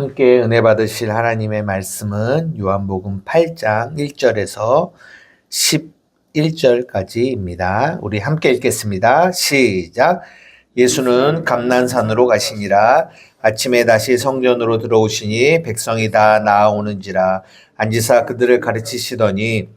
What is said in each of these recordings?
함께 은혜 받으실 하나님의 말씀은 요한복음 8장 1절에서 11절까지입니다. 우리 함께 읽겠습니다. 시작. 예수는 감난산으로 가시니라. 아침에 다시 성전으로 들어오시니 백성이 다 나아오는지라. 앉으사 그들을 가르치시더니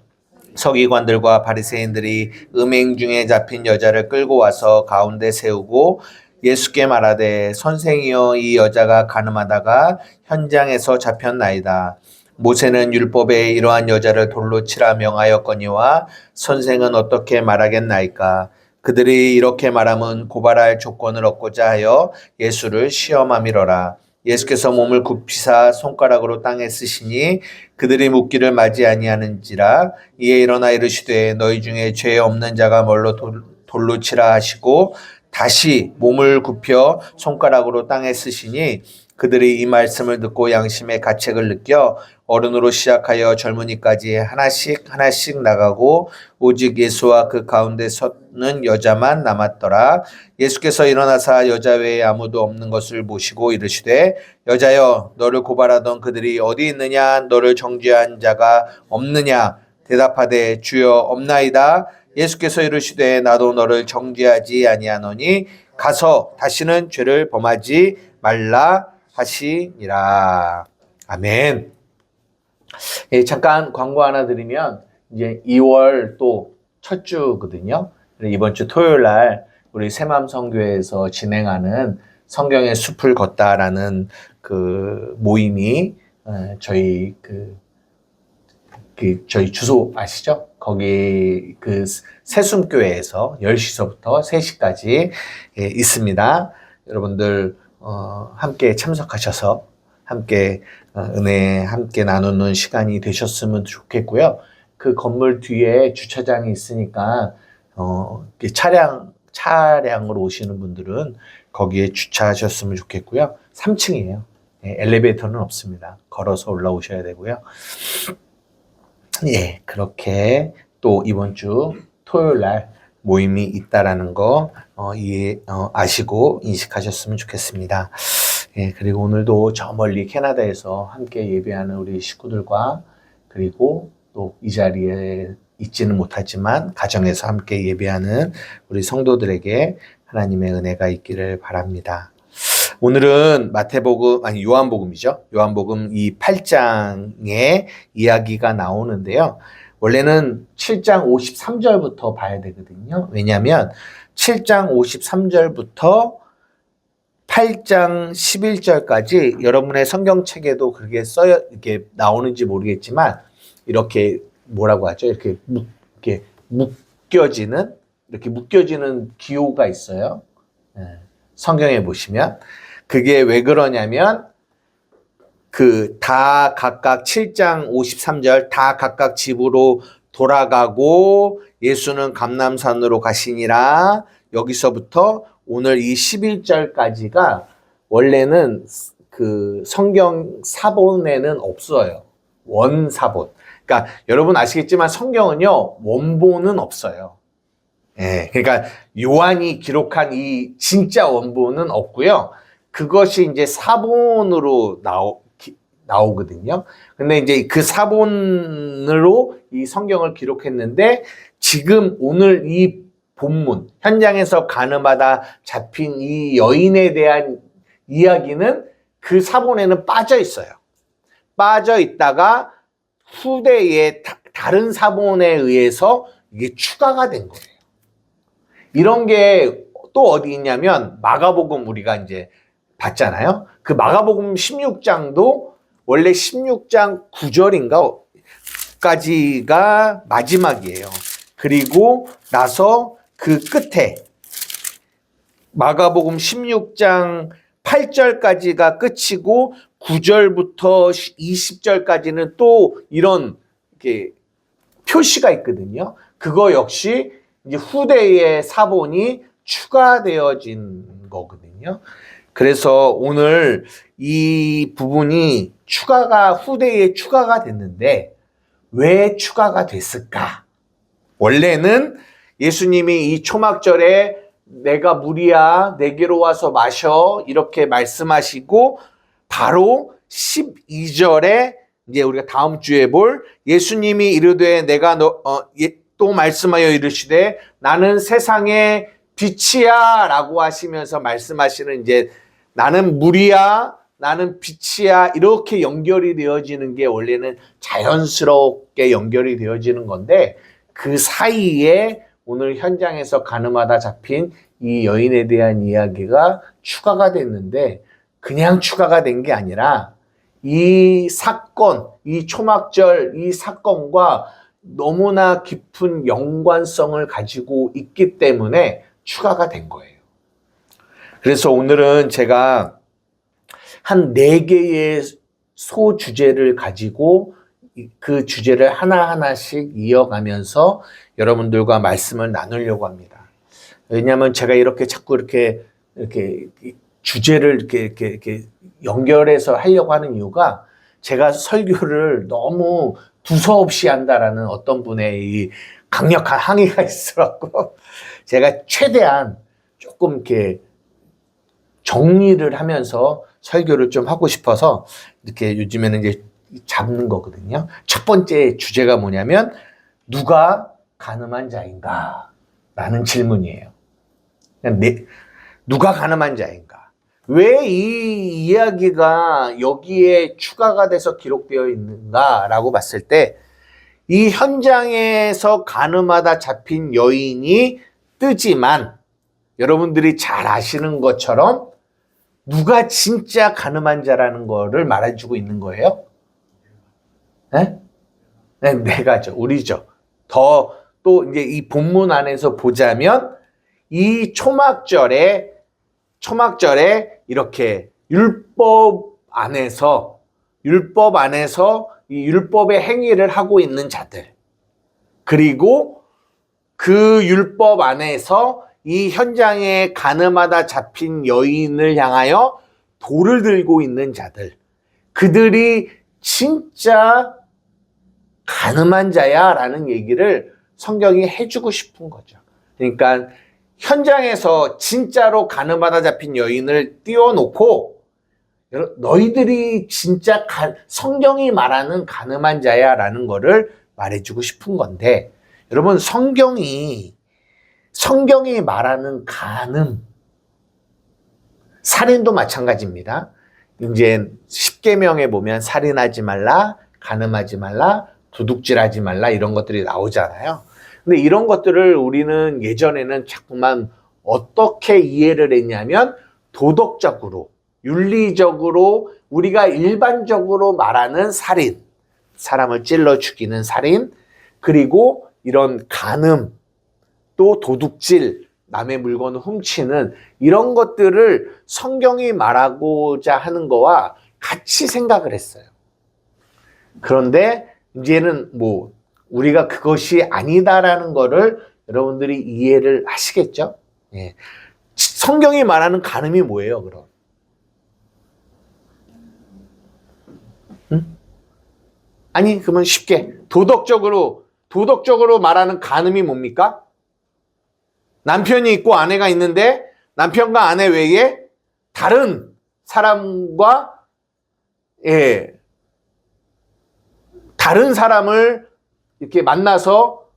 서기관들과 바리새인들이 음행 중에 잡힌 여자를 끌고 와서 가운데 세우고 예수께 말하되 선생이여 이 여자가 간음하다가 현장에서 잡혔나이다. 모세는 율법에 이러한 여자를 돌로 치라 명하였거니와 선생은 어떻게 말하겠나이까. 그들이 이렇게 말함은 고발할 조건을 얻고자 하여 예수를 시험함이로라. 예수께서 몸을 굽히사 손가락으로 땅에 쓰시니 그들이 묻기를 맞이 아니하는지라. 이에 일어나 이르시되 너희 중에 죄 없는 자가 뭘로 돌로 치라 하시고 다시 몸을 굽혀 손가락으로 땅에 쓰시니 그들이 이 말씀을 듣고 양심의 가책을 느껴 어른으로 시작하여 젊은이까지 하나씩 나가고 오직 예수와 그 가운데 서는 여자만 남았더라. 예수께서 일어나사 여자 외에 아무도 없는 것을 보시고 이르시되 여자여 너를 고발하던 그들이 어디 있느냐. 너를 정죄한 자가 없느냐. 대답하되 주여 없나이다. 예수께서 이르시되 나도 너를 정죄하지 아니하노니 가서 다시는 죄를 범하지 말라 하시니라. 아멘. 잠깐 광고 하나 드리면 이제 2월 또 첫 주거든요. 이번 주 토요일 날 우리 새맘성교회에서 진행하는 성경의 숲을 걷다라는 그 모임이 저희 저희 주소 아시죠? 거기 그 새숨교회에서 10시서부터 3시까지 있습니다. 여러분들 함께 참석하셔서 함께 은혜 함께 나누는 시간이 되셨으면 좋겠고요. 그 건물 뒤에 주차장이 있으니까 차량으로 오시는 분들은 거기에 주차하셨으면 좋겠고요. 3층이에요. 엘리베이터는 없습니다. 걸어서 올라오셔야 되고요. 예, 그렇게 또 이번 주 토요일 날 모임이 있다라는 거 아시고 인식하셨으면 좋겠습니다. 예, 그리고 오늘도 저 멀리 캐나다에서 함께 예배하는 우리 식구들과 그리고 또 이 자리에 있지는 못하지만 가정에서 함께 예배하는 우리 성도들에게 하나님의 은혜가 있기를 바랍니다. 오늘은 요한복음이죠. 요한복음 이 8장의 이야기가 나오는데요. 원래는 7장 53절부터 봐야 되거든요. 왜냐하면 7장 53절부터 8장 11절까지 여러분의 성경책에도 그렇게 이렇게 나오는지 모르겠지만 이렇게 뭐라고 하죠? 이렇게 묶여지는 기호가 있어요. 성경에 보시면 그게 왜 그러냐면 다 각각 7장 53절 다 각각 집으로 돌아가고 예수는 감람산으로 가시니라. 여기서부터 오늘 이 11절까지가 원래는 그 성경 사본에는 없어요. 원사본. 그러니까 여러분 아시겠지만 성경은요 원본은 없어요. 예, 그러니까 요한이 기록한 이 진짜 원본은 없고요. 그것이 이제 사본으로 나오거든요. 근데 이제 그 사본으로 이 성경을 기록했는데 지금 오늘 이 본문, 현장에서 간음하다 잡힌 이 여인에 대한 이야기는 그 사본에는 빠져 있어요. 빠져 있다가 후대에 다른 사본에 의해서 이게 추가가 된 거예요. 이런 게 또 어디 있냐면 마가복음 우리가 이제 봤잖아요. 그 마가복음 16장도 원래 16장 9절인가까지가 마지막이에요. 그리고 나서 그 끝에 마가복음 16장 8절까지가 끝이고 9절부터 20절까지는 또 이런 이렇게 표시가 있거든요. 그거 역시 이제 후대의 사본이 추가되어진 거거든요. 그래서 오늘 이 부분이 후대에 추가가 됐는데 왜 추가가 됐을까? 원래는 예수님이 이 초막절에 내가 물이야 내게로 와서 마셔 이렇게 말씀하시고 바로 12절에 이제 우리가 다음 주에 볼 예수님이 이르되 내가 또 말씀하여 이르시되 나는 세상의 빛이야 라고 하시면서 말씀하시는 이제 나는 물이야 나는 빛이야 이렇게 연결이 되어지는 게 원래는 자연스럽게 연결이 되어지는 건데 그 사이에 오늘 현장에서 가늠하다 잡힌 이 여인에 대한 이야기가 추가가 됐는데 그냥 추가가 된 게 아니라 이 사건, 이 초막절 이 사건과 너무나 깊은 연관성을 가지고 있기 때문에 추가가 된 거예요. 그래서 오늘은 제가 한 4개의 소주제를 가지고 그 주제를 하나하나씩 이어가면서 여러분들과 말씀을 나누려고 합니다. 왜냐하면 제가 이렇게 자꾸 이렇게 주제를 이렇게 연결해서 하려고 하는 이유가 제가 설교를 너무 두서없이 한다라는 어떤 분의 이 강력한 항의가 있어갖고 제가 최대한 조금 이렇게 정리를 하면서 설교를 좀 하고 싶어서 이렇게 요즘에는 이제 잡는 거거든요. 첫 번째 주제가 뭐냐면 누가 가늠한 자인가? 라는 질문이에요. 누가 가늠한 자인가? 왜 이 이야기가 여기에 추가가 돼서 기록되어 있는가라고 봤을 때 이 현장에서 가늠하다 잡힌 여인이 뜨지만 여러분들이 잘 아시는 것처럼 누가 진짜 가늠한 자라는 거를 말해주고 있는 거예요? 네? 네, 내가죠. 우리죠. 또 이제 이 본문 안에서 보자면 이 초막절에 이렇게 율법 안에서 이 율법의 행위를 하고 있는 자들 그리고 그 율법 안에서 이 현장에 가늠하다 잡힌 여인을 향하여 돌을 들고 있는 자들 그들이 진짜 가늠한 자야 라는 얘기를 성경이 해주고 싶은 거죠. 그러니까 현장에서 진짜로 가늠하다 잡힌 여인을 띄워놓고 너희들이 진짜 성경이 말하는 가늠한 자야 라는 거를 말해주고 싶은 건데 여러분 성경이 말하는 가늠 살인도 마찬가지입니다. 이제 10계명에 보면 살인하지 말라, 가늠하지 말라, 도둑질하지 말라 이런 것들이 나오잖아요. 근데 이런 것들을 우리는 예전에는 자꾸만 어떻게 이해를 했냐면 도덕적으로, 윤리적으로 우리가 일반적으로 말하는 살인, 사람을 찔러 죽이는 살인, 그리고 이런 가늠, 또 도둑질, 남의 물건을 훔치는 이런 것들을 성경이 말하고자 하는 거와 같이 생각을 했어요. 그런데 이제는 우리가 그것이 아니다라는 거를 여러분들이 이해를 하시겠죠? 예. 성경이 말하는 가늠이 뭐예요, 그럼? 응? 아니, 그러면 쉽게 도덕적으로 말하는 가늠이 뭡니까? 남편이 있고 아내가 있는데 남편과 아내 외에 다른 사람과 다른 사람을 이렇게 만나서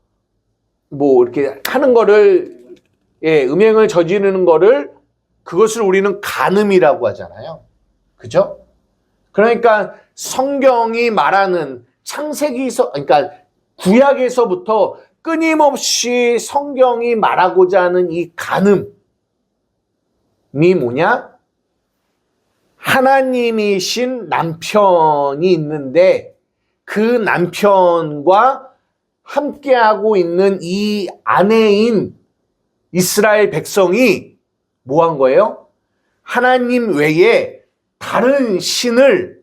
이렇게 하는 거를 음행을 저지르는 거를 그것을 우리는 간음이라고 하잖아요. 그죠? 그러니까 성경이 말하는 그러니까 구약에서부터 끊임없이 성경이 말하고자 하는 이 간음이 뭐냐? 하나님이신 남편이 있는데 그 남편과 함께하고 있는 이 아내인 이스라엘 백성이 뭐 한 거예요? 하나님 외에 다른 신을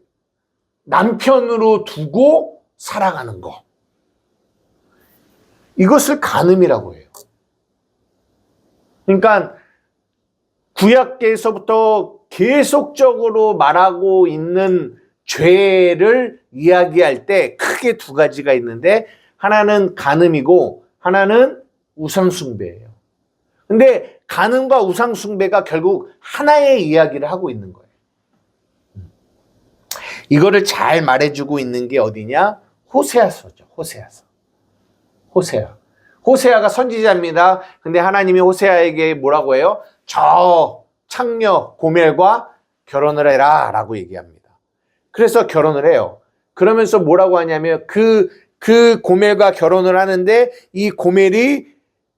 남편으로 두고 살아가는 거. 이것을 간음이라고 해요. 그러니까 구약에서부터 계속적으로 말하고 있는 죄를 이야기할 때 크게 2가지가 있는데 하나는 간음이고 하나는 우상숭배예요. 근데 간음과 우상숭배가 결국 하나의 이야기를 하고 있는 거예요. 이거를 잘 말해주고 있는 게 어디냐? 호세아서죠. 호세아가 선지자입니다. 근데 하나님이 호세아에게 뭐라고 해요? 저 창녀 고멜과 결혼을 해라 라고 얘기합니다. 그래서 결혼을 해요. 그러면서 뭐라고 하냐면 그 고멜과 결혼을 하는데 이 고멜이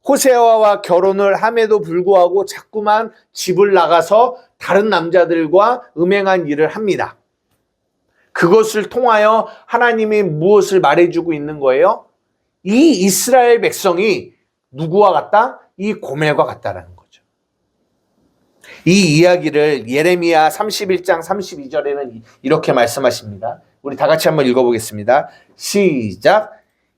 호세아와 결혼을 함에도 불구하고 자꾸만 집을 나가서 다른 남자들과 음행한 일을 합니다. 그것을 통하여 하나님이 무엇을 말해주고 있는 거예요? 이 이스라엘 백성이 누구와 같다? 이 고멜과 같다라는 거죠. 이 이야기를 예레미야 31장 32절에는 이렇게 말씀하십니다. 우리 다 같이 한번 읽어보겠습니다. 시작.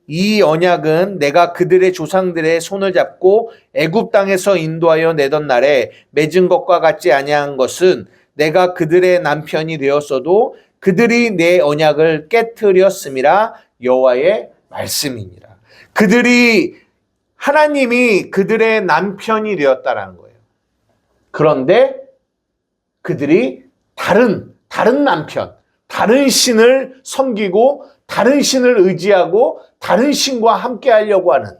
이 언약은 내가 그들의 조상들의 손을 잡고 애굽 땅에서 인도하여 내던 날에 맺은 것과 같지 아니한 것은 내가 그들의 남편이 되었어도 그들이 내 언약을 깨트렸음이라 여호와의 말씀이니라. 하나님이 그들의 남편이 되었다라는 거예요. 그런데 그들이 다른 남편, 다른 신을 섬기고 다른 신을 의지하고 다른 신과 함께 하려고 하는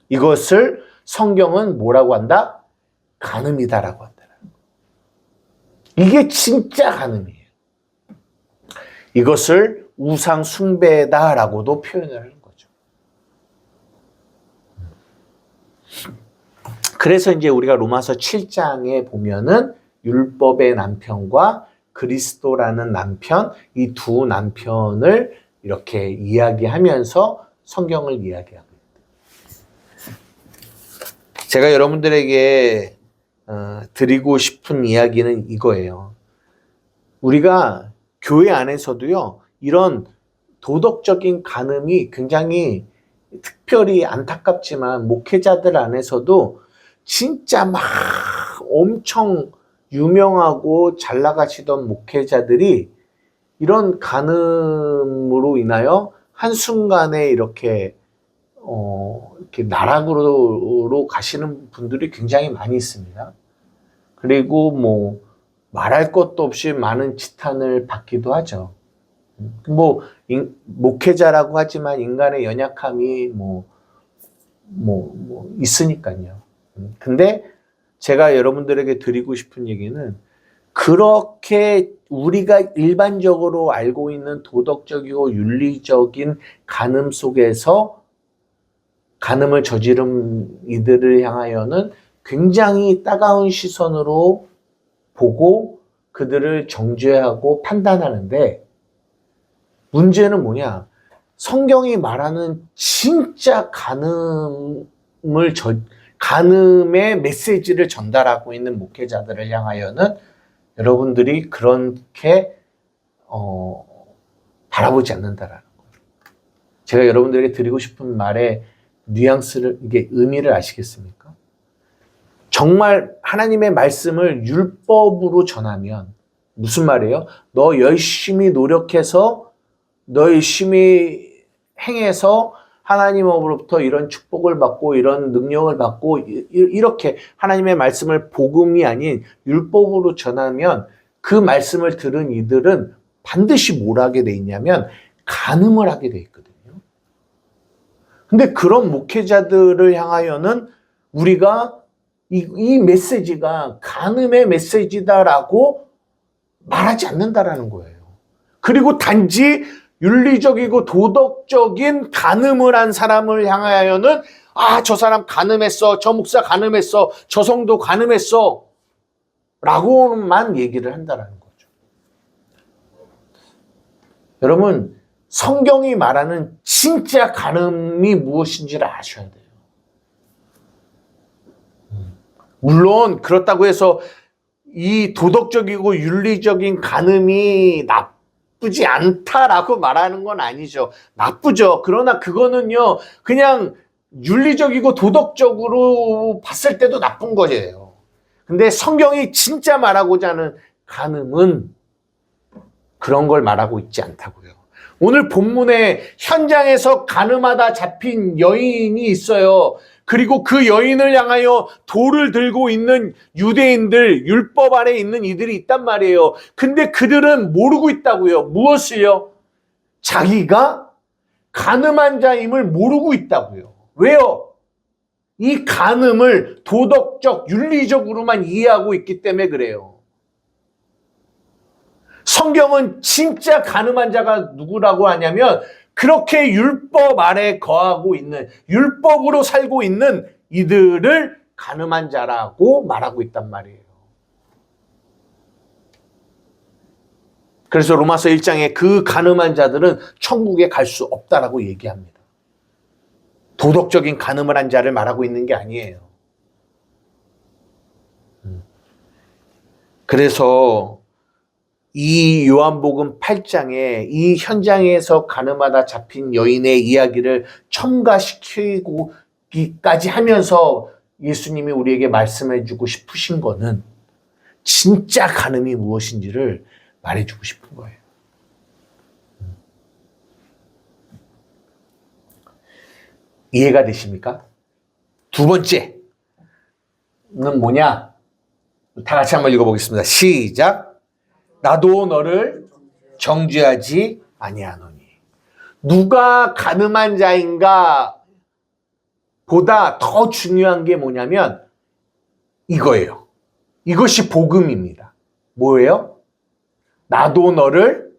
이것을 성경은 뭐라고 한다? 간음이다라고 한다. 이게 진짜 간음이에요. 이것을 우상 숭배다라고도 표현을 하는 거죠. 그래서 이제 우리가 로마서 7장에 보면은 율법의 남편과 그리스도라는 남편, 이 두 남편을 이렇게 이야기하면서 성경을 이야기하고 있다. 제가 여러분들에게 드리고 싶은 이야기는 이거예요. 우리가 교회 안에서도요, 이런 도덕적인 간음이 굉장히 특별히 안타깝지만 목회자들 안에서도 진짜 막 엄청 유명하고 잘 나가시던 목회자들이 이런 간음으로 인하여 한순간에 이렇게 나락으로 가시는 분들이 굉장히 많이 있습니다. 그리고 뭐 말할 것도 없이 많은 지탄을 받기도 하죠. 목회자라고 하지만 인간의 연약함이 있으니까요. 근데 제가 여러분들에게 드리고 싶은 얘기는 그렇게 우리가 일반적으로 알고 있는 도덕적이고 윤리적인 간음 속에서 간음을 저지른 이들을 향하여는 굉장히 따가운 시선으로 보고 그들을 정죄하고 판단하는데 문제는 뭐냐? 성경이 말하는 진짜 간음의 메시지를 전달하고 있는 목회자들을 향하여는 여러분들이 그렇게 바라보지 않는다라는 거예요. 제가 여러분들에게 드리고 싶은 말의 뉘앙스를, 이게 의미를 아시겠습니까? 정말 하나님의 말씀을 율법으로 전하면 무슨 말이에요? 너 열심히 노력해서 너 열심히 행해서 하나님으로부터 이런 축복을 받고 이런 능력을 받고 이렇게 하나님의 말씀을 복음이 아닌 율법으로 전하면 그 말씀을 들은 이들은 반드시 뭘 하게 돼 있냐면 간음을 하게 돼 있거든요. 근데 그런 목회자들을 향하여는 우리가 이 메시지가 간음의 메시지다라고 말하지 않는다라는 거예요. 그리고 단지 윤리적이고 도덕적인 간음을 한 사람을 향하여는 저 사람 간음했어, 저 목사 간음했어, 저 성도 간음했어 라고만 얘기를 한다라는 거죠. 여러분, 성경이 말하는 진짜 간음이 무엇인지를 아셔야 돼요. 물론 그렇다고 해서 이 도덕적이고 윤리적인 간음이 나쁘지 않다라고 말하는 건 아니죠. 나쁘죠. 그러나 그거는요, 그냥 윤리적이고 도덕적으로 봤을 때도 나쁜 거예요. 근데 성경이 진짜 말하고자 하는 간음은 그런 걸 말하고 있지 않다고요. 오늘 본문에 현장에서 가늠하다 잡힌 여인이 있어요. 그리고 그 여인을 향하여 돌을 들고 있는 유대인들, 율법 아래 있는 이들이 있단 말이에요. 근데 그들은 모르고 있다고요. 무엇을요? 자기가 가늠한 자임을 모르고 있다고요. 왜요? 이 간음을 도덕적, 윤리적으로만 이해하고 있기 때문에 그래요. 성경은 진짜 간음한 자가 누구라고 하냐면 그렇게 율법 아래 거하고 있는, 율법으로 살고 있는 이들을 간음한 자라고 말하고 있단 말이에요. 그래서 로마서 1장에 그 간음한 자들은 천국에 갈 수 없다라고 얘기합니다. 도덕적인 간음을 한 자를 말하고 있는 게 아니에요. 그래서 이 요한복음 8장에 이 현장에서 간음하다 잡힌 여인의 이야기를 첨가시키고까지 하면서 예수님이 우리에게 말씀해 주고 싶으신 거는 진짜 간음이 무엇인지를 말해주고 싶은 거예요. 이해가 되십니까? 두 번째는 뭐냐? 다 같이 한번 읽어보겠습니다. 시작. 나도 너를 정죄하지 아니하노니. 누가 간음한 자인가 보다 더 중요한 게 뭐냐면 이거예요. 이것이 복음입니다. 뭐예요? 나도 너를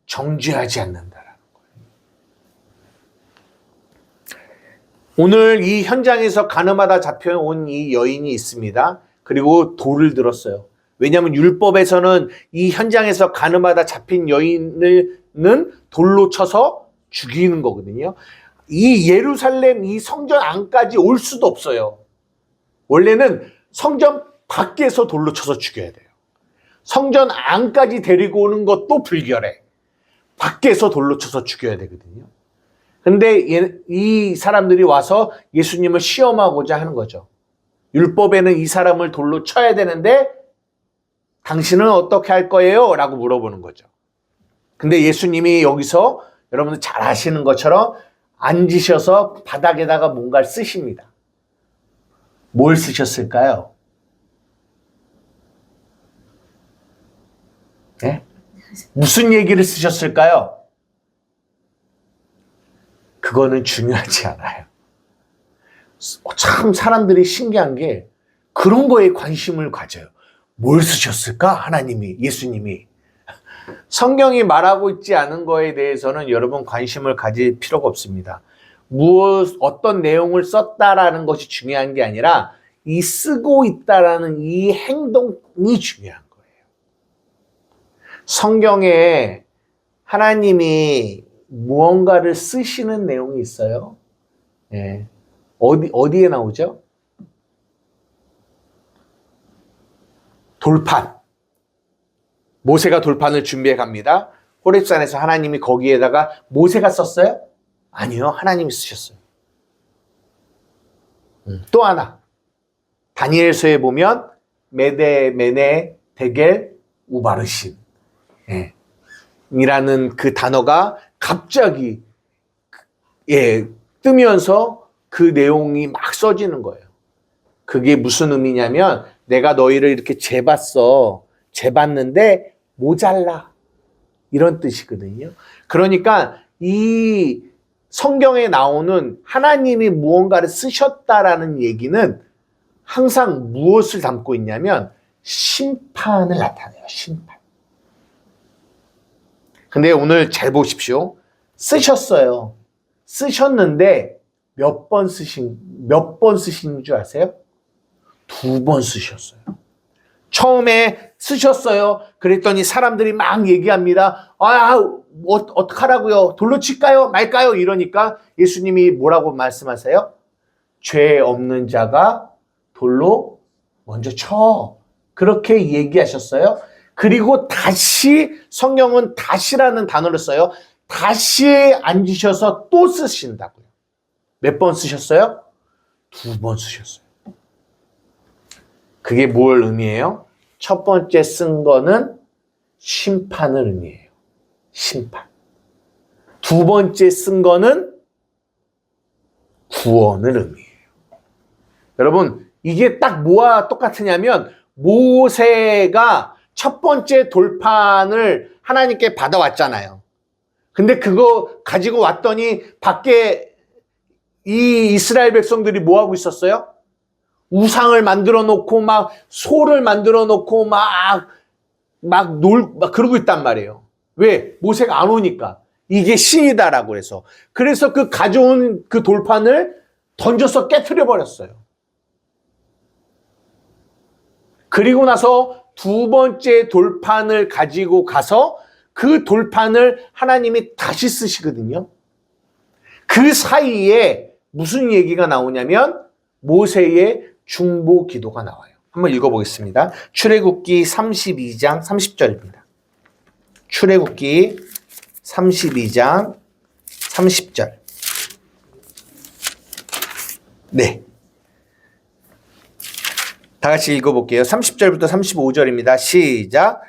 정죄하지 않는다라는 거예요. 오늘 이 현장에서 간음하다 잡혀온 이 여인이 있습니다. 그리고 돌을 들었어요. 왜냐하면 율법에서는 이 현장에서 간음하다 잡힌 여인은 돌로 쳐서 죽이는 거거든요. 이 예루살렘 이 성전 안까지 올 수도 없어요. 원래는 성전 밖에서 돌로 쳐서 죽여야 돼요. 성전 안까지 데리고 오는 것도 불결해. 밖에서 돌로 쳐서 죽여야 되거든요. 근데 이 사람들이 와서 예수님을 시험하고자 하는 거죠. 율법에는 이 사람을 돌로 쳐야 되는데 당신은 어떻게 할 거예요? 라고 물어보는 거죠. 근데 예수님이 여기서 여러분들 잘 아시는 것처럼 앉으셔서 바닥에다가 뭔가를 쓰십니다. 뭘 쓰셨을까요? 네? 무슨 얘기를 쓰셨을까요? 그거는 중요하지 않아요. 참 사람들이 신기한 게 그런 거에 관심을 가져요. 뭘 쓰셨을까? 하나님이, 예수님이. 성경이 말하고 있지 않은 거에 대해서는 여러분 관심을 가질 필요가 없습니다. 어떤 내용을 썼다라는 것이 중요한 게 아니라 이 쓰고 있다라는 이 행동이 중요한 거예요. 성경에 하나님이 무언가를 쓰시는 내용이 있어요. 예. 어디에 나오죠? 돌판. 모세가 돌판을 준비해 갑니다. 호렙산에서 하나님이 거기에다가 모세가 썼어요? 아니요. 하나님이 쓰셨어요. 또 하나. 다니엘서에 보면 메데, 메네, 데겔, 우바르신. 예. 이라는 그 단어가 갑자기 뜨면서 그 내용이 막 써지는 거예요. 그게 무슨 의미냐면 내가 너희를 이렇게 재봤어. 재봤는데 모자라. 이런 뜻이거든요. 그러니까 이 성경에 나오는 하나님이 무언가를 쓰셨다라는 얘기는 항상 무엇을 담고 있냐면 심판을 나타내요. 심판. 근데 오늘 잘 보십시오. 쓰셨어요. 쓰셨는데 몇 번 쓰신 줄 아세요? 2번 쓰셨어요. 처음에 쓰셨어요. 그랬더니 사람들이 막 얘기합니다. 어떡하라고요? 돌로 칠까요? 말까요? 이러니까 예수님이 뭐라고 말씀하세요? 죄 없는 자가 돌로 먼저 쳐. 그렇게 얘기하셨어요. 그리고 다시 성경은 다시라는 단어를 써요. 다시 앉으셔서 또 쓰신다고요. 몇 번 쓰셨어요? 2번 쓰셨어요. 그게 뭘 의미해요? 첫 번째 쓴 거는 심판을 의미해요. 심판. 두 번째 쓴 거는 구원을 의미해요. 여러분, 이게 딱 뭐와 똑같으냐면 모세가 첫 번째 돌판을 하나님께 받아왔잖아요. 근데 그거 가지고 왔더니 밖에 이 이스라엘 백성들이 뭐 하고 있었어요? 우상을 만들어 놓고 막 소를 만들어 놓고 막 그러고 있단 말이에요. 왜? 모세가 안 오니까. 이게 신이다라고 해서. 그래서 그 가져온 그 돌판을 던져서 깨트려 버렸어요. 그리고 나서 두 번째 돌판을 가지고 가서 그 돌판을 하나님이 다시 쓰시거든요. 그 사이에 무슨 얘기가 나오냐면 모세의 중보 기도가 나와요. 한번 읽어보겠습니다. 출애굽기 32장 30절입니다. 출애굽기 32장 30절. 네. 다 같이 읽어볼게요. 30절부터 35절입니다. 시작.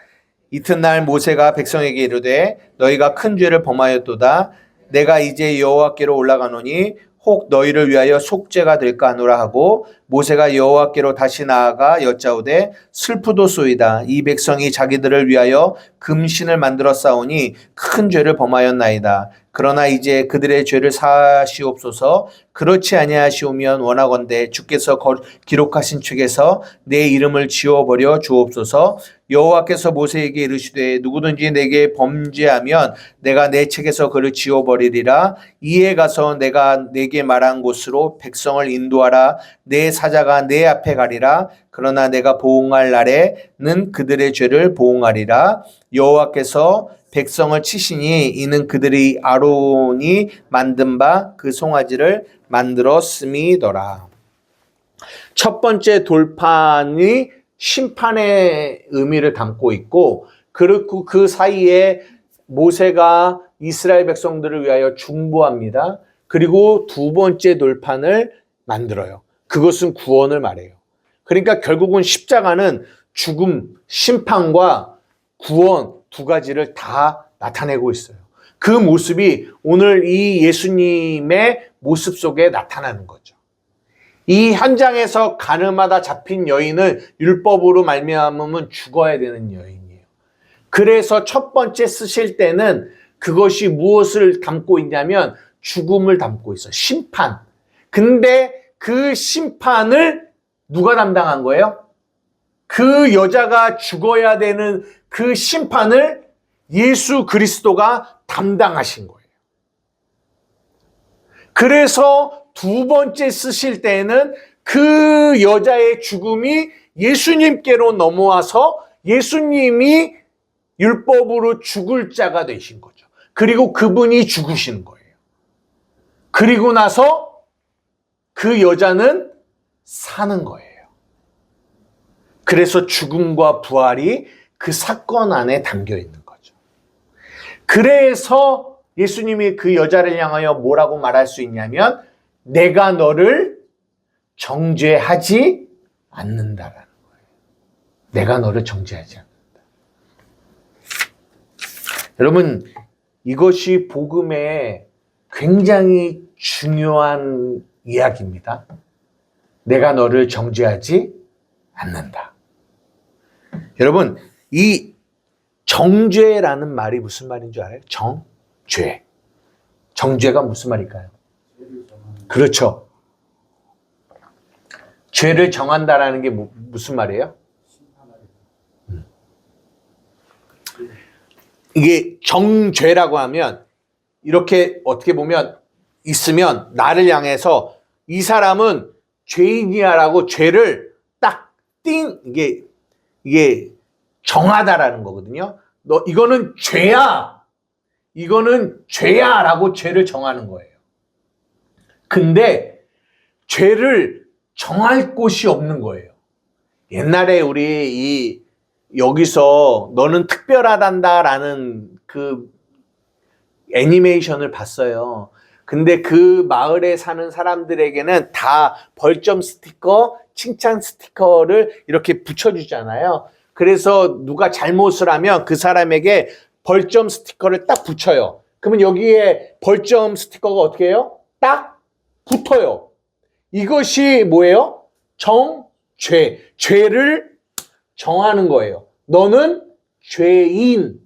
이튿날 모세가 백성에게 이르되 너희가 큰 죄를 범하였도다. 내가 이제 여호와께로 올라가노니 혹 너희를 위하여 속죄가 될까 하노라 하고 모세가 여호와께로 다시 나아가 여짜오되 슬프도소이다. 이 백성이 자기들을 위하여 금신을 만들어 싸우니 큰 죄를 범하였나이다. 그러나 이제 그들의 죄를 사하시옵소서. 그렇지 아니하시오면 원하건대 주께서 기록하신 책에서 내 이름을 지워버려 주옵소서. 여호와께서 모세에게 이르시되 누구든지 내게 범죄하면 내가 내 책에서 그를 지워버리리라. 이에 가서 내가 내게 말한 곳으로 백성을 인도하라. 내 사자가 내 앞에 가리라. 그러나 내가 보응할 날에는 그들의 죄를 보응하리라. 여호와께서 백성을 치시니 이는 그들이 아론이 만든 바 그 송아지를 만들었음이더라. 첫 번째 돌판이 심판의 의미를 담고 있고, 그리고 그 사이에 모세가 이스라엘 백성들을 위하여 중보합니다. 그리고 두 번째 돌판을 만들어요. 그것은 구원을 말해요. 그러니까 결국은 십자가는 죽음, 심판과 구원 두 가지를 다 나타내고 있어요. 그 모습이 오늘 이 예수님의 모습 속에 나타나는 거죠. 이 현장에서 가늠하다 잡힌 여인은 율법으로 말미암으면 죽어야 되는 여인이에요. 그래서 첫 번째 쓰실 때는 그것이 무엇을 담고 있냐면 죽음을 담고 있어요. 심판. 근데 그 심판을 누가 담당한 거예요? 그 여자가 죽어야 되는 그 심판을 예수 그리스도가 담당하신 거예요. 그래서 두 번째 쓰실 때에는 그 여자의 죽음이 예수님께로 넘어와서 예수님이 율법으로 죽을 자가 되신 거죠. 그리고 그분이 죽으시는 거예요. 그리고 나서 그 여자는 사는 거예요. 그래서 죽음과 부활이 그 사건 안에 담겨 있는 거죠. 그래서 예수님이 그 여자를 향하여 뭐라고 말할 수 있냐면 내가 너를 정죄하지 않는다라는 거예요. 내가 너를 정죄하지 않는다. 여러분, 이것이 복음의 굉장히 중요한 이야기입니다. 내가 너를 정죄하지 않는다. 여러분, 이 정죄라는 말이 무슨 말인 줄 알아요? 정죄. 정죄가 무슨 말일까요? 그렇죠. 죄를 정한다라는 게 무슨 말이에요? 이게 정죄라고 하면 이렇게 어떻게 보면 있으면 나를 향해서 이 사람은 죄인이야라고 죄를 딱 이게 정하다라는 거거든요. 너 이거는 죄야. 이거는 죄야라고 죄를 정하는 거예요. 근데 죄를 정할 곳이 없는 거예요. 옛날에 우리 여기서 너는 특별하단다라는 그 애니메이션을 봤어요. 근데 그 마을에 사는 사람들에게는 다 벌점 스티커, 칭찬 스티커를 이렇게 붙여주잖아요. 그래서 누가 잘못을 하면 그 사람에게 벌점 스티커를 딱 붙여요. 그러면 여기에 벌점 스티커가 어떻게 해요? 딱 붙어요. 이것이 뭐예요? 죄를 정하는 거예요. 너는 죄인이라고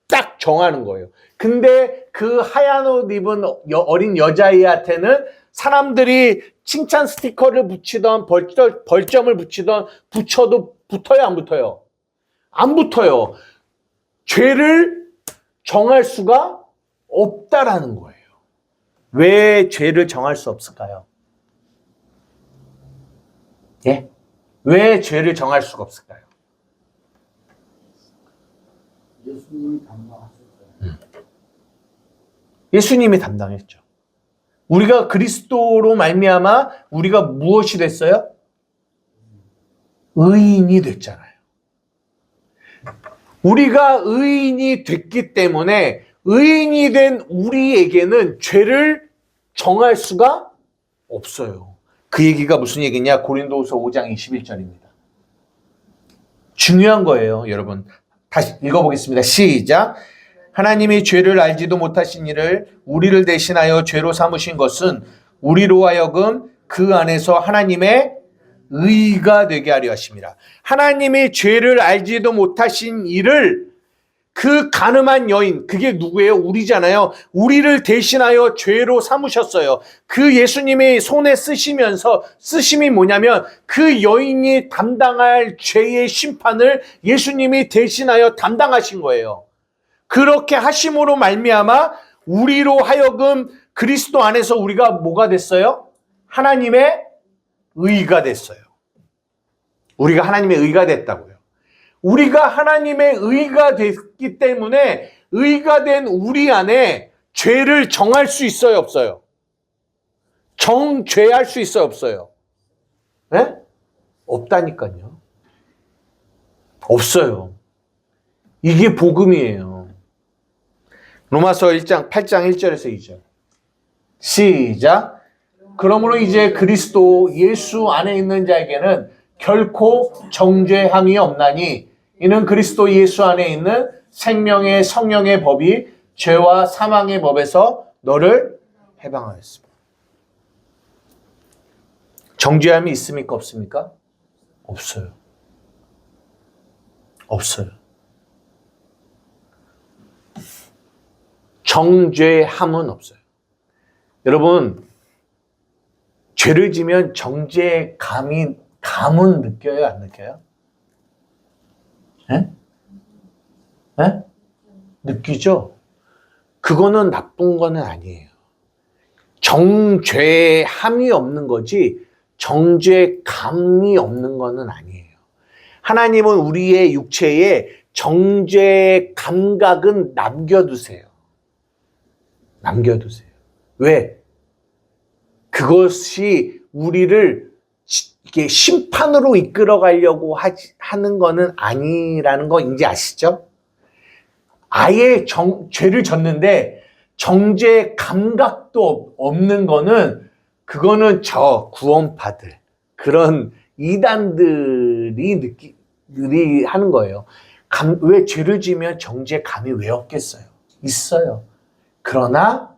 딱 정하는 거예요. 근데 그 하얀 옷 입은 어린 여자애한테는 사람들이 칭찬 스티커를 붙이던 벌점을 붙이던 붙여도 붙어요, 안 붙어요? 안 붙어요. 죄를 정할 수가 없다라는 거예요. 왜 죄를 정할 수 없을까요? 예? 왜 죄를 정할 수가 없을까요? 예수님이 담당하셨어요. 예수님이 담당했죠. 우리가 그리스도로 말미암아 우리가 무엇이 됐어요? 의인이 됐잖아요. 우리가 의인이 됐기 때문에 의인이 된 우리에게는 죄를 정할 수가 없어요. 그 얘기가 무슨 얘기냐? 고린도후서 5장 21절입니다. 중요한 거예요, 여러분. 다시 읽어보겠습니다. 시작. 하나님이 죄를 알지도 못하신 이를 우리를 대신하여 죄로 삼으신 것은 우리로 하여금 그 안에서 하나님의 의가 되게 하려 하심이라. 하나님이 죄를 알지도 못하신 이를 그 가늠한 여인, 그게 누구예요? 우리잖아요. 우리를 대신하여 죄로 삼으셨어요. 그 예수님이 손에 쓰심이 뭐냐면 그 여인이 담당할 죄의 심판을 예수님이 대신하여 담당하신 거예요. 그렇게 하심으로 말미암아 우리로 하여금 그리스도 안에서 우리가 뭐가 됐어요? 하나님의 의가 됐어요. 우리가 하나님의 의가 됐다고요. 우리가 하나님의 의가 됐기 때문에 의가 된 우리 안에 죄를 정할 수 있어요, 없어요? 정죄할 수 있어요, 없어요? 네? 없다니까요. 없어요. 이게 복음이에요. 로마서 8장 1절에서 2절. 시작. 그러므로 이제 그리스도 예수 안에 있는 자에게는 결코 정죄함이 없나니 이는 그리스도 예수 안에 있는 생명의 성령의 법이 죄와 사망의 법에서 너를 해방하였습니다. 정죄함이 있습니까? 없습니까? 없어요. 없어요. 정죄함은 없어요. 여러분, 죄를 지면 감은 느껴요? 안 느껴요? 에? 에? 느끼죠? 그거는 나쁜 거는 아니에요. 정죄함이 없는 거지 정죄감이 없는 거는 아니에요. 하나님은 우리의 육체에 정죄 감각은 남겨두세요. 남겨두세요. 왜? 그것이 우리를 이게 심판으로 이끌어 가려고 하는 거는 아니라는 거 이제 아시죠? 아예 죄를 졌는데 정죄 감각도 없는 거는 그거는 저 구원파들 그런 이단들이 하는 거예요. 왜 죄를 지면 정죄감이 왜 없겠어요? 있어요. 그러나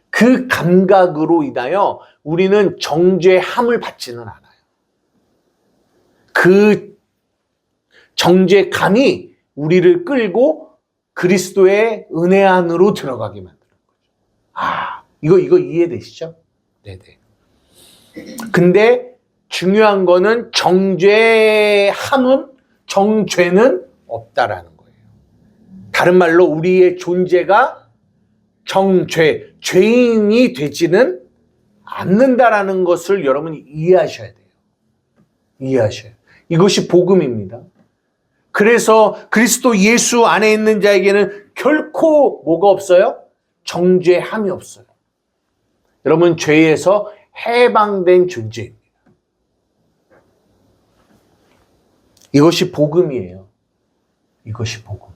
그 감각으로 인하여 우리는 정죄함을 받지는 않아요. 그 정죄감이 우리를 끌고 그리스도의 은혜 안으로 들어가게 만드는 거죠. 이거 이해되시죠? 네네. 근데 중요한 거는 정죄는 없다라는 거예요. 다른 말로 우리의 존재가 죄인이 되지는 않는다라는 것을 여러분이 이해하셔야 돼요. 이해하셔야 돼요. 이것이 복음입니다. 그래서 그리스도 예수 안에 있는 자에게는 결코 뭐가 없어요? 정죄함이 없어요. 여러분, 죄에서 해방된 존재입니다. 이것이 복음이에요. 이것이 복음.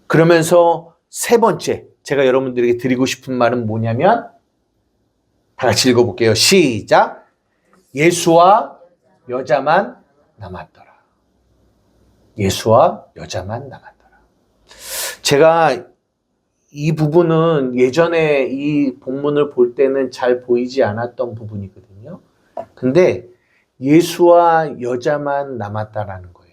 그러면서 세 번째, 제가 여러분들에게 드리고 싶은 말은 뭐냐면, 다 같이 읽어볼게요. 시작. 예수와 여자만 남았더라. 예수와 여자만 남았더라. 제가 이 부분은 예전에 이 본문을 볼 때는 잘 보이지 않았던 부분이거든요. 근데 예수와 여자만 남았다라는 거예요.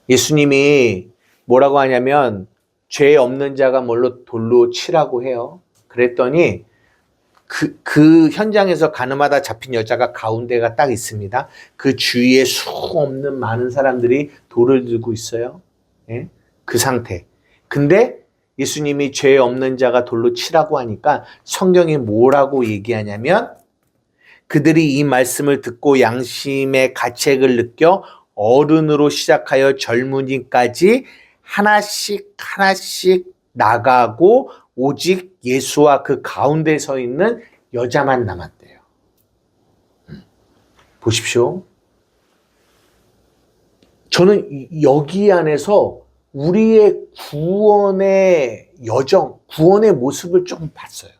예수님이 뭐라고 하냐면 죄 없는 자가 뭘로 돌로 치라고 해요. 그랬더니 그 현장에서 가늠하다 잡힌 여자가 가운데가 딱 있습니다. 그 주위에 수 없는 많은 사람들이 돌을 들고 있어요. 예? 그 상태. 근데 예수님이 죄 없는 자가 돌로 치라고 하니까 성경이 뭐라고 얘기하냐면 그들이 이 말씀을 듣고 양심의 가책을 느껴 어른으로 시작하여 젊은이까지 하나씩 나가고 오직 예수와 그 가운데 서 있는 여자만 남았대요. 보십시오. 저는 여기 안에서 우리의 구원의 여정, 구원의 모습을 조금 봤어요.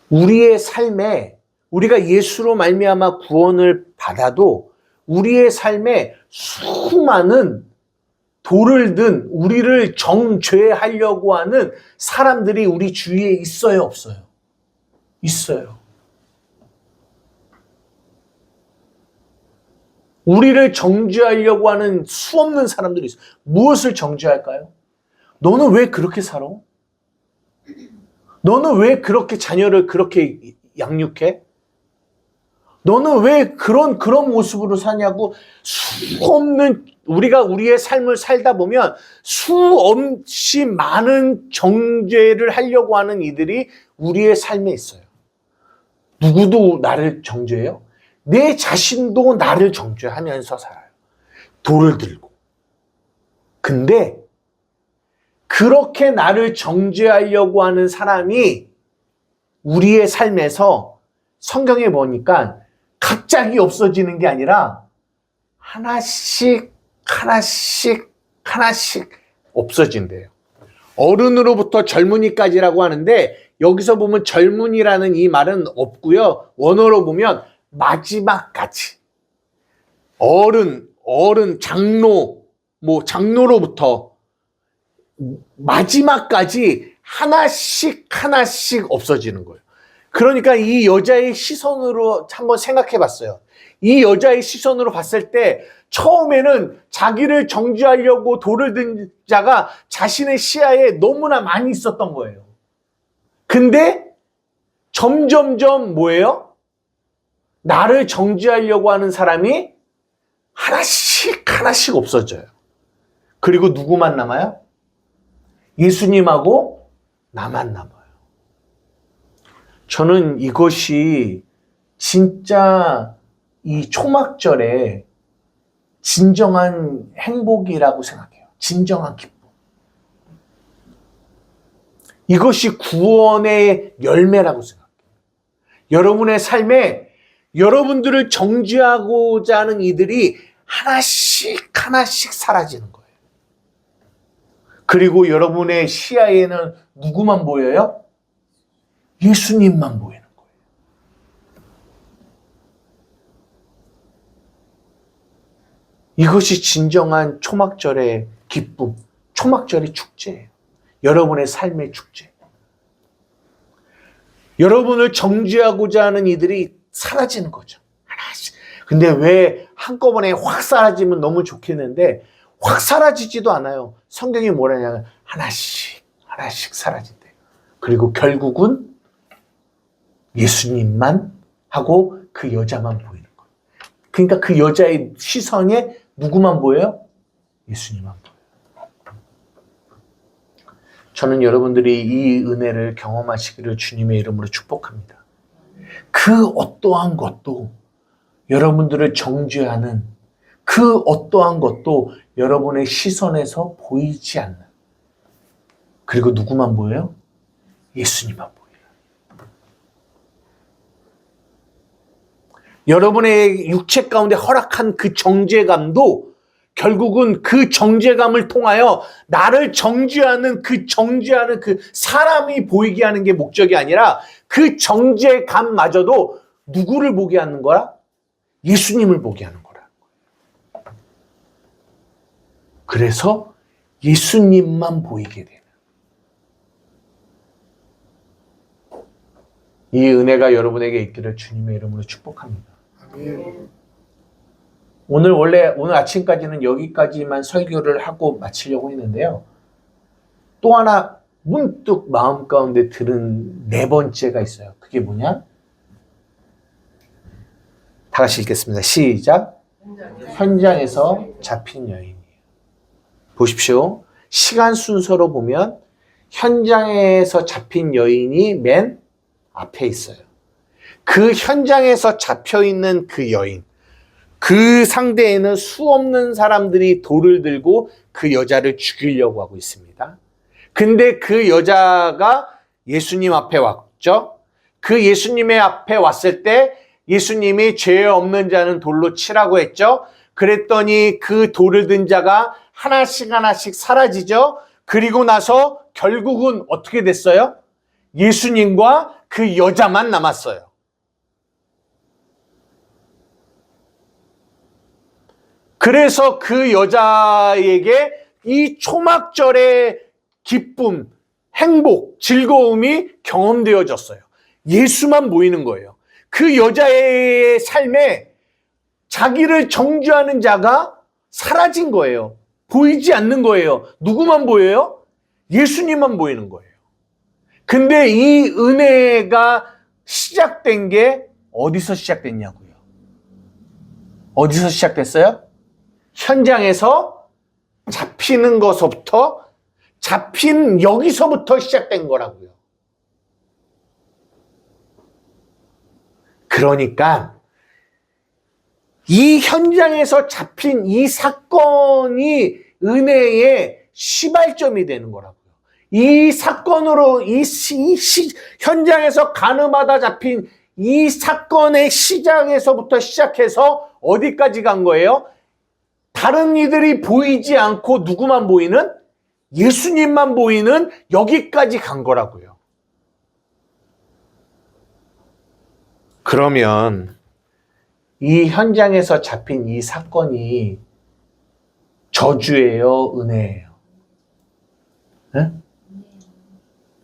우리의 삶에 우리가 예수로 말미암아 구원을 받아도 우리의 삶에 수많은 돌을 든 우리를 정죄하려고 하는 사람들이 우리 주위에 있어요, 없어요? 있어요. 우리를 정죄하려고 하는 수없는 사람들이 있어요. 무엇을 정죄할까요? 너는 왜 그렇게 살아? 너는 왜 그렇게 자녀를 그렇게 양육해? 너는 왜 그런 모습으로 사냐고 수없는 우리가 우리의 삶을 살다 보면 수없이 많은 정죄를 하려고 하는 이들이 우리의 삶에 있어요. 누구도 나를 정죄해요? 내 자신도 나를 정죄하면서 살아요. 돌을 들고. 근데 그렇게 나를 정죄하려고 하는 사람이 우리의 삶에서 성경에 보니까 갑자기 없어지는 게 아니라 하나씩 없어진대요. 어른으로부터 젊은이까지라고 하는데 여기서 보면 젊은이라는 이 말은 없고요. 원어로 보면 마지막까지. 어른, 장로, 장로로부터 마지막까지 하나씩 없어지는 거예요. 그러니까 이 여자의 시선으로 한번 생각해 봤어요. 이 여자의 시선으로 봤을 때 처음에는 자기를 정죄하려고 돌을 든 자가 자신의 시야에 너무나 많이 있었던 거예요. 근데 점점점 뭐예요? 나를 정죄하려고 하는 사람이 하나씩 없어져요. 그리고 누구만 남아요? 예수님하고 나만 남아요. 저는 이것이 진짜 이 초막절에 진정한 행복이라고 생각해요. 진정한 기쁨. 이것이 구원의 열매라고 생각해요. 여러분의 삶에 여러분들을 정죄하고자 하는 이들이 하나씩 사라지는 거예요. 그리고 여러분의 시야에는 누구만 보여요? 예수님만 보이는 거예요. 이것이 진정한 초막절의 기쁨, 초막절의 축제예요. 여러분의 삶의 축제. 여러분을 정죄하고자 하는 이들이 사라지는 거죠. 하나씩. 근데 왜 한꺼번에 확 사라지면 너무 좋겠는데 확 사라지지도 않아요. 성경이 뭐라냐면 하나씩 사라진대요. 그리고 결국은 예수님만 하고 그 여자만 보이는 거예요. 그러니까 그 여자의 시선에 누구만 보여요? 예수님만 보여요. 저는 여러분들이 이 은혜를 경험하시기를 주님의 이름으로 축복합니다. 그 어떠한 것도 여러분들을 정죄하는 그 어떠한 것도 여러분의 시선에서 보이지 않는, 그리고 누구만 보여요? 예수님만 보여요. 여러분의 육체 가운데 허락한 그 정죄감도 결국은 그 정죄감을 통하여 나를 정죄하는 그 사람이 보이게 하는 게 목적이 아니라 그 정죄감마저도 누구를 보게 하는 거야? 예수님을 보게 하는 거라. 그래서 예수님만 보이게 되는. 이 은혜가 여러분에게 있기를 주님의 이름으로 축복합니다. 오늘 아침까지는 여기까지만 설교를 하고 마치려고 했는데요. 또 하나 문득 마음 가운데 들은 네 번째가 있어요. 그게 뭐냐? 다 같이 읽겠습니다. 시작. 현장에서 잡힌 여인이에요. 보십시오. 시간 순서로 보면 현장에서 잡힌 여인이 맨 앞에 있어요. 그 현장에서 잡혀있는 그 여인, 그 상대에는 수없는 사람들이 돌을 들고 그 여자를 죽이려고 하고 있습니다. 근데 그 여자가 예수님 앞에 왔죠. 그 예수님의 앞에 왔을 때 예수님이 죄 없는 자는 돌로 치라고 했죠. 그랬더니 그 돌을 든 자가 하나씩 하나씩 사라지죠. 그리고 나서 결국은 어떻게 됐어요? 예수님과 그 여자만 남았어요. 그래서 그 여자에게 이 초막절의 기쁨, 행복, 즐거움이 경험되어졌어요. 예수만 보이는 거예요. 그 여자의 삶에 자기를 정죄하는 자가 사라진 거예요. 보이지 않는 거예요. 누구만 보여요? 예수님만 보이는 거예요. 근데 이 은혜가 시작된 게 어디서 시작됐냐고요? 어디서 시작됐어요? 현장에서 잡히는 것부터 여기서부터 시작된 거라고요. 그러니까 이 현장에서 잡힌 이 사건이 은혜의 시발점이 되는 거라고요. 이 사건으로 현장에서 가늠하다 잡힌 이 사건의 시작에서부터 시작해서 어디까지 간 거예요? 다른 이들이 보이지 않고 누구만 보이는? 예수님만 보이는 여기까지 간 거라고요. 그러면 이 현장에서 잡힌 이 사건이 저주예요, 은혜예요? 네?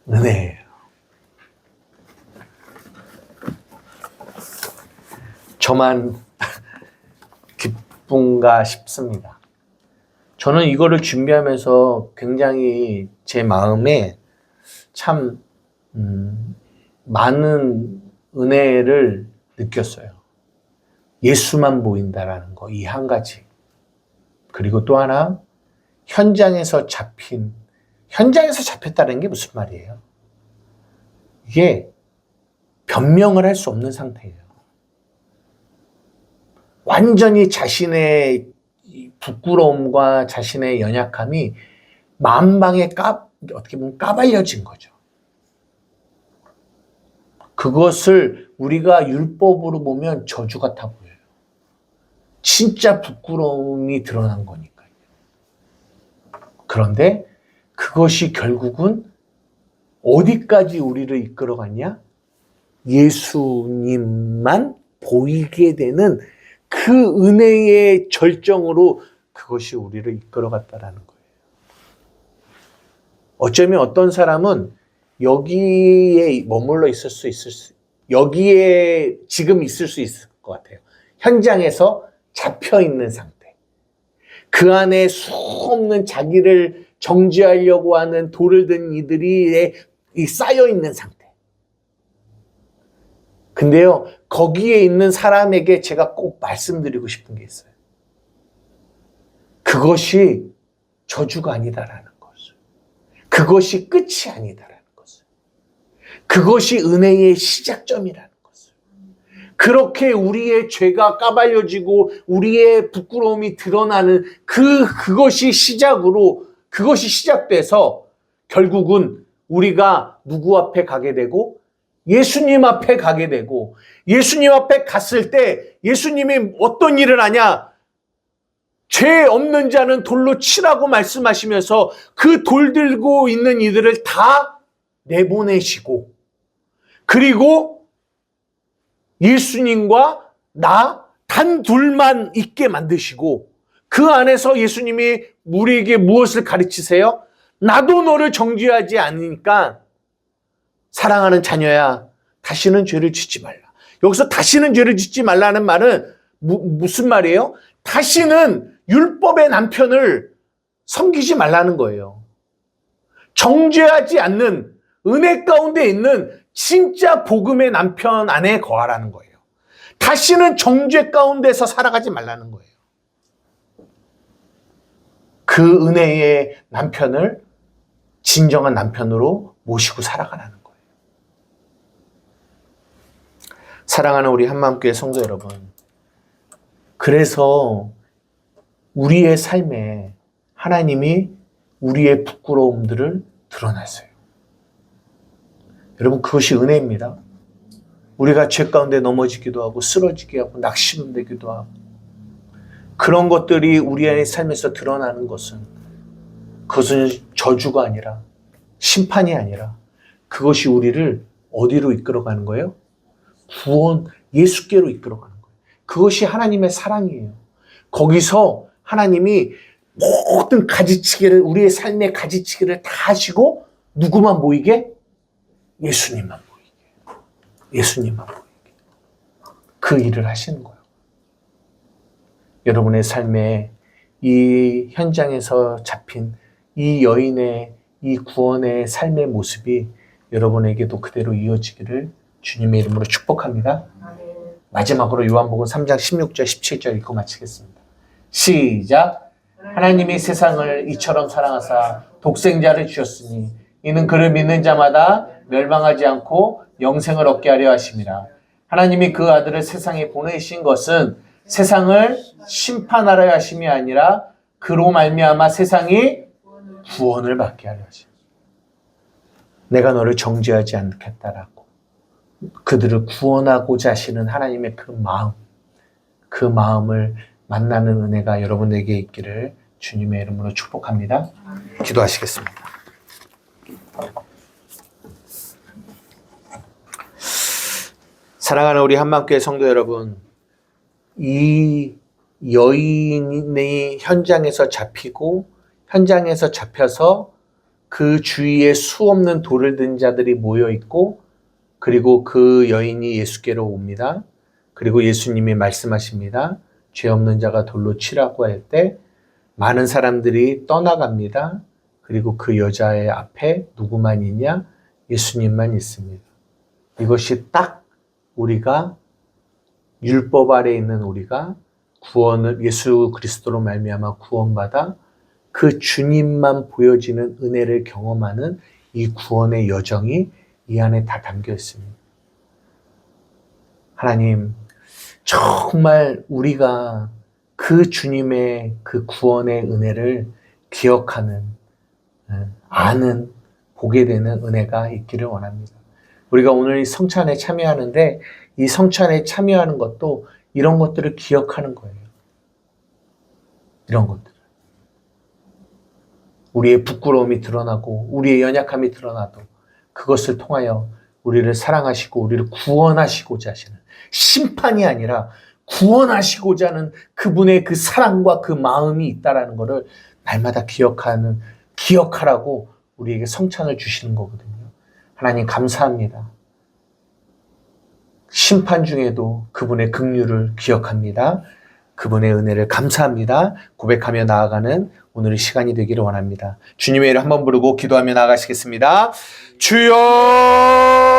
은혜예요. 저만 기쁜가 싶습니다. 저는 이거를 준비하면서 굉장히 제 마음에 참 많은 은혜를 느꼈어요. 예수만 보인다라는 거, 이 한 가지. 그리고 또 하나, 현장에서 잡혔다는 게 무슨 말이에요? 이게 변명을 할 수 없는 상태예요. 완전히 자신의 부끄러움과 자신의 연약함이 만방에 어떻게 보면 까발려진 거죠. 그것을 우리가 율법으로 보면 저주 같아 보여요. 진짜 부끄러움이 드러난 거니까요. 그런데 그것이 결국은 어디까지 우리를 이끌어갔냐? 예수님만 보이게 되는 그 은혜의 절정으로 그것이 우리를 이끌어갔다라는 거예요. 어쩌면 어떤 사람은 여기에 머물러 여기에 지금 있을 수 있을 것 같아요. 현장에서 잡혀 있는 상태. 그 안에 수없는 자기를 정죄하려고 하는 돌을 든 이들이 쌓여 있는 상태. 근데요, 거기에 있는 사람에게 제가 꼭 말씀드리고 싶은 게 있어요. 그것이 저주가 아니다라는 것을. 그것이 끝이 아니다라는 것을. 그것이 은혜의 시작점이라는 것을. 그렇게 우리의 죄가 까발려지고 우리의 부끄러움이 드러나는 그것이 시작돼서 결국은 우리가 누구 앞에 가게 되고 예수님 앞에 가게 되고, 예수님 앞에 갔을 때 예수님이 어떤 일을 하냐? 죄 없는 자는 돌로 치라고 말씀하시면서 그 돌 들고 있는 이들을 다 내보내시고, 그리고 예수님과 나 단 둘만 있게 만드시고, 그 안에서 예수님이 우리에게 무엇을 가르치세요? 나도 너를 정죄하지 않으니까 사랑하는 자녀야, 다시는 죄를 짓지 말라. 여기서 다시는 죄를 짓지 말라는 말은 무슨 말이에요? 다시는 율법의 남편을 섬기지 말라는 거예요. 정죄하지 않는 은혜 가운데 있는 진짜 복음의 남편 안에 거하라는 거예요. 다시는 정죄 가운데서 살아가지 말라는 거예요. 그 은혜의 남편을 진정한 남편으로 모시고 살아가라는 거예요. 사랑하는 우리 한마음교회 성도 여러분, 그래서 우리의 삶에 하나님이 우리의 부끄러움들을 드러났어요. 여러분, 그것이 은혜입니다. 우리가 죄 가운데 넘어지기도 하고 쓰러지기도 하고 낙심되기도 하고 그런 것들이 우리의 삶에서 드러나는 것은 그것은 저주가 아니라 심판이 아니라 그것이 우리를 어디로 이끌어가는 거예요? 구원, 예수께로 이끌어가는 거예요. 그것이 하나님의 사랑이에요. 거기서 하나님이 모든 가지치기를, 우리의 삶의 가지치기를 다 하시고 누구만 보이게? 예수님만 보이게. 예수님만 보이게. 그 일을 하시는 거예요. 여러분의 삶에 이 현장에서 잡힌 이 여인의 이 구원의 삶의 모습이 여러분에게도 그대로 이어지기를 주님의 이름으로 축복합니다. 마지막으로 요한복음 3장 16절 17절 읽고 마치겠습니다. 시작. 하나님이 세상을 이처럼 사랑하사 독생자를 주셨으니 이는 그를 믿는 자마다 멸망하지 않고 영생을 얻게 하려 하심이라. 하나님이 그 아들을 세상에 보내신 것은 세상을 심판하려 하심이 아니라 그로 말미암아 세상이 구원을 받게 하려 하심. 내가 너를 정죄하지 않겠다라고 그들을 구원하고자 하시는 하나님의 그 마음을 만나는 은혜가 여러분에게 있기를 주님의 이름으로 축복합니다. 기도하시겠습니다. 사랑하는 우리 한마음교회 성도 여러분, 이 여인이 현장에서 잡혀서 그 주위에 수없는 돌을 든 자들이 모여 있고, 그리고 그 여인이 예수께로 옵니다. 그리고 예수님이 말씀하십니다. 죄 없는 자가 돌로 치라고 할 때 많은 사람들이 떠나갑니다. 그리고 그 여자의 앞에 누구만 있냐? 예수님만 있습니다. 이것이 딱 우리가 율법 아래 있는 우리가 구원을 예수 그리스도로 말미암아 구원받아 그 주님만 보여지는 은혜를 경험하는 이 구원의 여정이 이 안에 다 담겨 있습니다. 하나님, 정말 우리가 그 주님의 그 구원의 은혜를 기억하는, 아는, 보게 되는 은혜가 있기를 원합니다. 우리가 오늘 이 성찬에 참여하는데 이 성찬에 참여하는 것도 이런 것들을 기억하는 거예요. 이런 것들. 우리의 부끄러움이 드러나고 우리의 연약함이 드러나도 그것을 통하여 우리를 사랑하시고 우리를 구원하시고자 하시는, 심판이 아니라 구원하시고자 하는 그분의 그 사랑과 그 마음이 있다라는 것을 날마다 기억하라고 우리에게 성찬을 주시는 거거든요. 하나님 감사합니다. 심판 중에도 그분의 긍휼을 기억합니다. 그분의 은혜를 감사합니다. 고백하며 나아가는 오늘의 시간이 되기를 원합니다. 주님의 이름 한번 부르고 기도하며 나아가시겠습니다. 주여!